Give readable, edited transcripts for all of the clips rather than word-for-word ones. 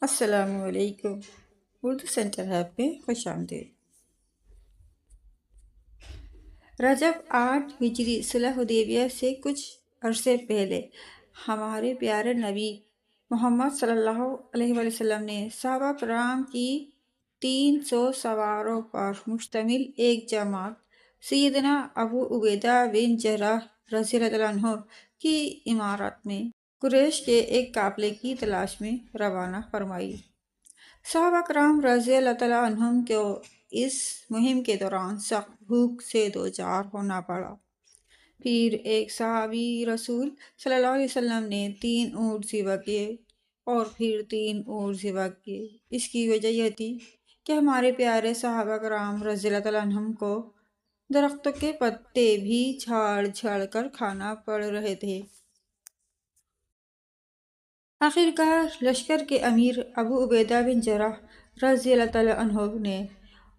السلام علیکم۔ اردو سینٹر ہیب میں خوش آمدید۔ رجب 8 ہجری صلح حدیبیہ سے کچھ عرصے پہلے ہمارے پیارے نبی محمد صلی اللہ علیہ وسلم نے صحابہ کرام کی 300 سواروں پر مشتمل ایک جماعت سیدنا ابو عبیدہ بن جراح رضی اللہ عنہ کی امارت میں قریش کے ایک قافلے کی تلاش میں روانہ فرمائی۔ صحابہ کرام رضی اللہ تعالیٰ عنہم کو اس مہم کے دوران سخت بھوک سے دوچار ہونا پڑا۔ پھر ایک صحابی رسول صلی اللہ علیہ وسلم نے 3 اونٹ ذبح کیے اور پھر 3 اونٹ ذبح کیے۔ اس کی وجہ یہ تھی کہ ہمارے پیارے صحابہ کرام رضی اللہ تعالیٰ عنہم کو درختوں کے پتے بھی جھاڑ جھاڑ کر کھانا پڑ رہے تھے۔ آخرکار لشکر کے امیر ابو عبیدہ بن جراح رضی اللہ تعالیٰ عنہ نے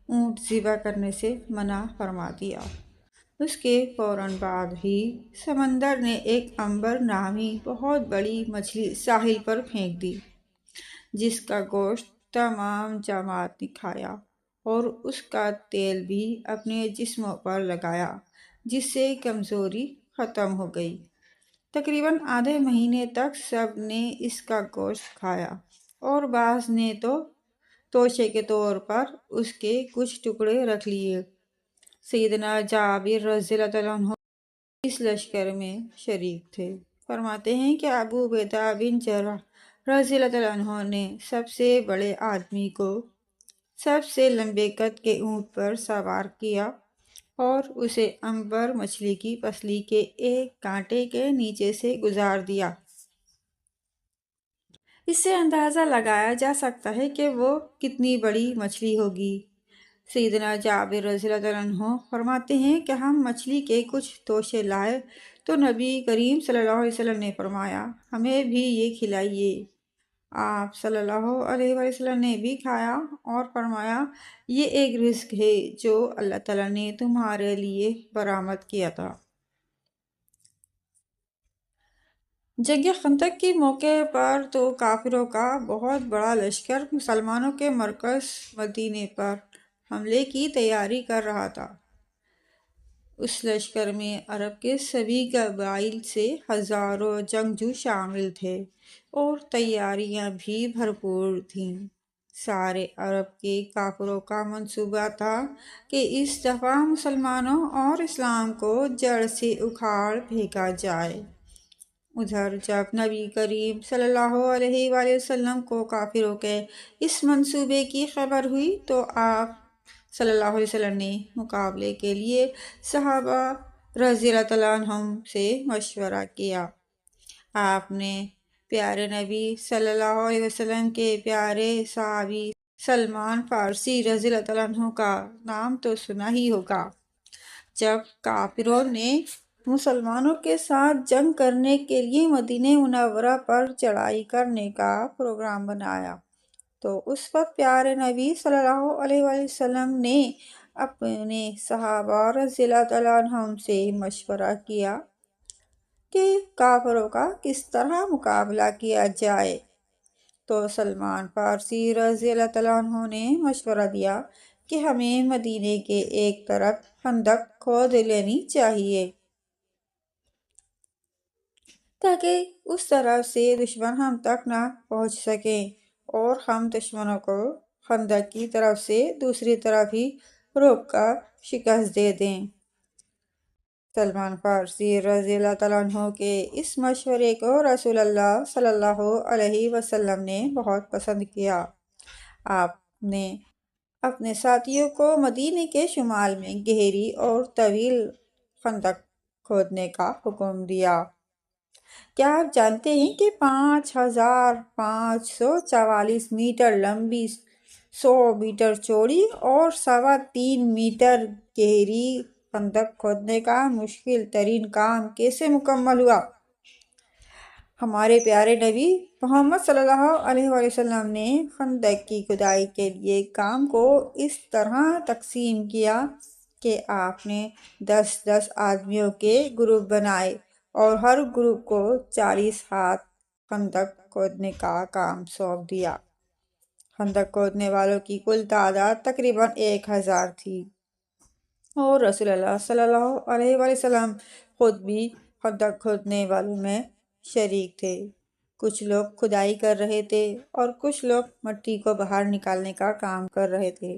اونٹ ذبح کرنے سے منع فرما دیا۔ اس کے فوراً بعد ہی سمندر نے ایک عنبر نامی بہت بڑی مچھلی ساحل پر پھینک دی، جس کا گوشت تمام جماعت نے کھایا اور اس کا تیل بھی اپنے جسموں پر لگایا، جس سے کمزوری ختم ہو گئی۔ تقریباً آدھے مہینے تک سب نے اس کا گوشت کھایا اور بعض نے تو توشے کے طور پر اس کے کچھ ٹکڑے رکھ لیے۔ سیدنا جابر رضی اللہ تعالیٰ عنہ اس لشکر میں شریک تھے۔ فرماتے ہیں کہ ابو عبیدہ بن جراح رضی اللہ تعالیٰ عنہ نے سب سے بڑے آدمی کو سب سے لمبے قد کے اونٹ پر سوار کیا اور اسے عنبر مچھلی کی پسلی کے ایک کانٹے کے نیچے سے گزار دیا۔ اس سے اندازہ لگایا جا سکتا ہے کہ وہ کتنی بڑی مچھلی ہوگی۔ سیدنا جابر رضی اللہ عنہ فرماتے ہیں کہ ہم مچھلی کے کچھ توشے لائے تو نبی کریم صلی اللہ علیہ وسلم نے فرمایا، ہمیں بھی یہ کھلائیے۔ آپ صلی اللہ علیہ وسلم نے بھی کھایا اور فرمایا، یہ ایک رزق ہے جو اللہ تعالیٰ نے تمہارے لیے برآمد کیا تھا۔ جنگ خندق کے موقع پر تو کافروں کا بہت بڑا لشکر مسلمانوں کے مرکز مدینے پر حملے کی تیاری کر رہا تھا۔ اس لشکر میں عرب کے سبھی قبائل سے ہزاروں جنگجو شامل تھے اور تیاریاں بھی بھرپور تھیں۔ سارے عرب کے کافروں کا منصوبہ تھا کہ اس دفعہ مسلمانوں اور اسلام کو جڑ سے اکھاڑ پھینکا جائے۔ ادھر جب نبی کریم صلی اللہ علیہ وآلہ وسلم کو کافروں کے اس منصوبے کی خبر ہوئی تو آپ صلی اللہ علیہ وسلم نے مقابلے کے لیے صحابہ رضی اللہ تعالیٰ عنہم سے مشورہ کیا۔ آپ نے پیارے نبی صلی اللہ علیہ وسلم کے پیارے صحابی سلمان فارسی رضی اللہ تعالیٰ عنہ کا نام تو سنا ہی ہوگا۔ جب کافروں نے مسلمانوں کے ساتھ جنگ کرنے کے لیے مدینہ منورہ پر چڑھائی کرنے کا پروگرام بنایا تو اس وقت پیارے نبی صلی اللہ علیہ وآلہ وسلم نے اپنے صحابہ رضی اللہ تعالیٰ عنہم سے مشورہ کیا کہ کافروں کا کس طرح مقابلہ کیا جائے۔ تو سلمان فارسی رضی اللہ تعالیٰ عنہ نے مشورہ دیا کہ ہمیں مدینے کے ایک طرف خندق کھود لینی چاہیے تاکہ اس طرف سے دشمن ہم تک نہ پہنچ سکیں اور ہم دشمنوں کو خندق کی طرف سے دوسری طرف ہی روک کر شکست دے دیں۔ سلمان فارسی رضی اللہ تعالیٰ عنہ کے اس مشورے کو رسول اللہ صلی اللہ علیہ وسلم نے بہت پسند کیا۔ آپ نے اپنے ساتھیوں کو مدینے کے شمال میں گہری اور طویل خندق کھودنے کا حکم دیا۔ کیا آپ جانتے ہیں کہ 5544 میٹر لمبی، 100 میٹر چوڑی اور 3.25 میٹر گہری خندق کھودنے کا مشکل ترین کام کیسے مکمل ہوا؟ ہمارے پیارے نبی محمد صلی اللہ علیہ وآلہ وسلم نے خندق کی کھدائی کے لیے کام کو اس طرح تقسیم کیا کہ آپ نے 10-10 آدمیوں کے گروپ بنائے اور ہر گروپ کو 40 ہاتھ خندق کھودنے کا کام سونپ دیا۔ خندق کھودنے والوں کی کل تعداد تقریباً 1000 تھی، اور رسول اللہ صلی اللہ علیہ وآلہ وسلم خود بھی خندق کھودنے والوں میں شریک تھے۔ کچھ لوگ کھدائی کر رہے تھے اور کچھ لوگ مٹی کو باہر نکالنے کا کام کر رہے تھے۔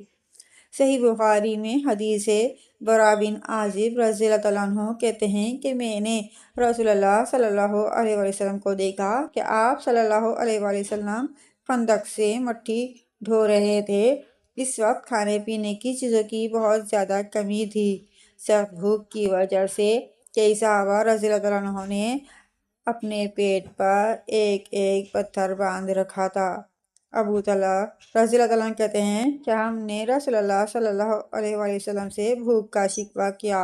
صحیح بخاری میں حدیث ہے، برا بن عازب رضی اللہ عنہ کہتے ہیں کہ میں نے رسول اللہ صلی اللہ علیہ وآلہ وسلم کو دیکھا کہ آپ صلی اللہ علیہ وآلہ وسلم خندق سے مٹی ڈھو رہے تھے۔ اس وقت کھانے پینے کی چیزوں کی بہت زیادہ کمی تھی، سخت بھوک کی وجہ سے کئی صحابہ رضی اللہ عنہ نے اپنے پیٹ پر ایک ایک پتھر باندھ رکھا تھا۔ ابو طلحہ رضی اللہ عنہ کہتے ہیں کہ ہم نے رسول اللہ صلی اللہ علیہ وآلہ وسلم سے بھوک کا شکوہ کیا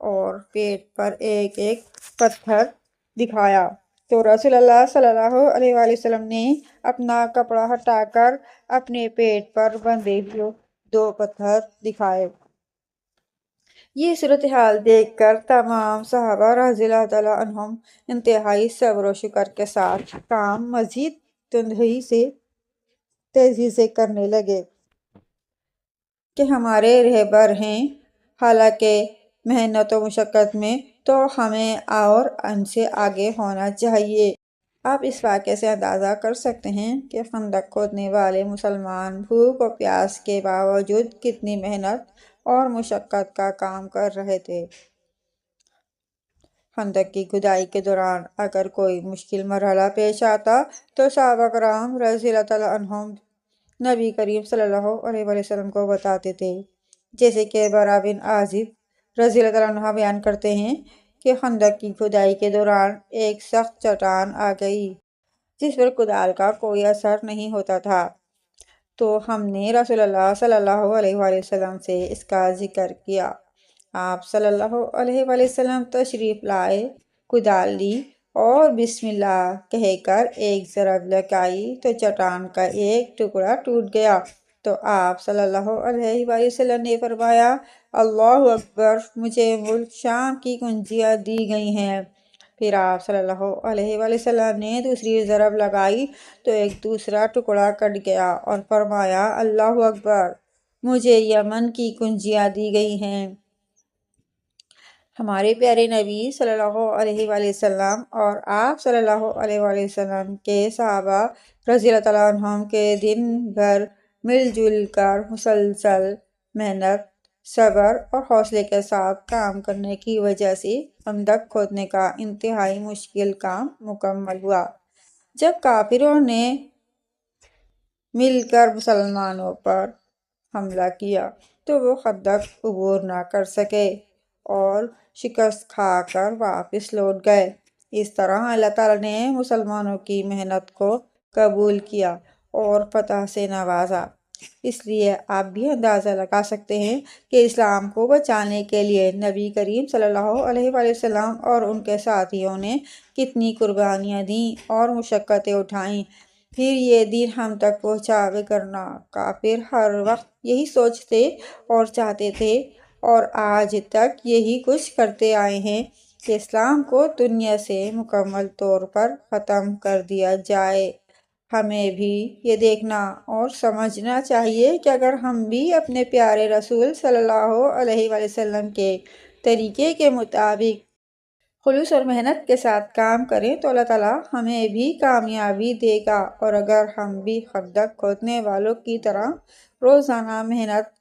اور پیٹ پر ایک ایک پتھر دکھایا، تو رسول اللہ صلی اللہ علیہ وآلہ وسلم نے اپنا کپڑا ہٹا کر اپنے پیٹ پر بندھے ہوئے 2 پتھر دکھائے۔ یہ صورتحال دیکھ کر تمام صحابہ رضی اللہ تعالیٰ عنہم انتہائی صبر و شکر کے ساتھ کام مزید تیزی سے کرنے لگے کہ ہمارے رہبر ہیں، حالانکہ محنت و مشقت میں تو ہمیں اور ان سے آگے ہونا چاہیے۔ آپ اس واقعے سے اندازہ کر سکتے ہیں کہ خندق کھودنے والے مسلمان بھوک و پیاس کے باوجود کتنی محنت اور مشقت کا کام کر رہے تھے۔ خندق کی کھدائی کے دوران اگر کوئی مشکل مرحلہ پیش آتا تو صحابہ کرام رضی اللہ تعالیٰ عنہم نبی کریم صلی اللہ علیہ وآلہ وسلم کو بتاتے تھے، جیسے کہ برا بن عازب رضی اللہ تعالیٰ عنہ بیان کرتے ہیں کہ خندق کی کھدائی کے دوران ایک سخت چٹان آ گئی جس پر کدال کا کوئی اثر نہیں ہوتا تھا، تو ہم نے رسول اللہ صلی اللہ علیہ وآلہ وسلم سے اس کا ذکر کیا۔ آپ صلی اللہ علیہ وآلہ وسلم تشریف لائے، کدال لی اور بسم اللہ کہہ کر ایک ضرب لگائی تو چٹان کا ایک ٹکڑا ٹوٹ گیا، تو آپ صلی اللہ علیہ وآلہ وسلم نے فرمایا، اللہ اکبر، مجھے ملک شام کی کنجیاں دی گئی ہیں۔ پھر آپ صلی اللہ علیہ وآلہ وسلم نے دوسری ضرب لگائی تو ایک دوسرا ٹکڑا کٹ گیا اور فرمایا، اللہ اکبر، مجھے یمن کی کنجیاں دی گئی ہیں۔ ہمارے پیارے نبی صلی اللہ علیہ وآلہ وسلم اور آپ صلی اللہ علیہ وآلہ وسلم کے صحابہ رضی اللہ تعالیٰ عنہم کے دن بھر مل جل کر مسلسل محنت، صبر اور حوصلے کے ساتھ کام کرنے کی وجہ سے خندق کھودنے کا انتہائی مشکل کام مکمل ہوا۔ جب کافروں نے مل کر مسلمانوں پر حملہ کیا تو وہ خندق عبور نہ کر سکے اور شکست کھا کر واپس لوٹ گئے۔ اس طرح اللہ تعالیٰ نے مسلمانوں کی محنت کو قبول کیا اور فتح سے نوازا۔ اس لیے آپ بھی اندازہ لگا سکتے ہیں کہ اسلام کو بچانے کے لیے نبی کریم صلی اللہ علیہ وآلہ وسلم اور ان کے ساتھیوں نے کتنی قربانیاں دیں اور مشقتیں اٹھائیں، پھر یہ دین ہم تک پہنچا کرنا۔ کافر ہر وقت یہی سوچتے اور چاہتے تھے اور آج تک یہی کچھ کرتے آئے ہیں کہ اسلام کو دنیا سے مکمل طور پر ختم کر دیا جائے۔ ہمیں بھی یہ دیکھنا اور سمجھنا چاہیے کہ اگر ہم بھی اپنے پیارے رسول صلی اللہ علیہ وآلہ وسلم کے طریقے کے مطابق خلوص اور محنت کے ساتھ کام کریں تو اللہ تعالیٰ ہمیں بھی کامیابی دے گا، اور اگر ہم بھی خندق کھودنے والوں کی طرح روزانہ محنت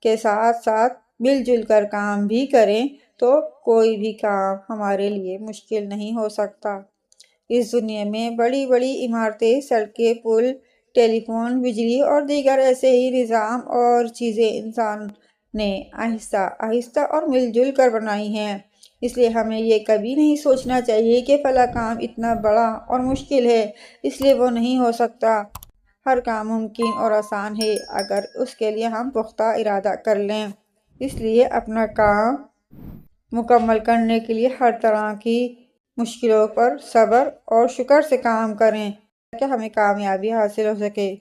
کے ساتھ ساتھ مل جل کر کام بھی کریں تو کوئی بھی کام ہمارے لیے مشکل نہیں ہو سکتا۔ اس دنیا میں بڑی بڑی عمارتیں، سڑکیں، پل، ٹیلی فون، بجلی اور دیگر ایسے ہی نظام اور چیزیں انسان نے آہستہ آہستہ اور مل جل کر بنائی ہیں۔ اس لیے ہمیں یہ کبھی نہیں سوچنا چاہیے کہ فلاں کام اتنا بڑا اور مشکل ہے اس لیے وہ نہیں ہو سکتا۔ ہر کام ممکن اور آسان ہے اگر اس کے لیے ہم پختہ ارادہ کر لیں۔ اس لیے اپنا کام مکمل کرنے کے لیے ہر طرح کی مشکلوں پر صبر اور شکر سے کام کریں تاکہ ہمیں کامیابی حاصل ہو سکے۔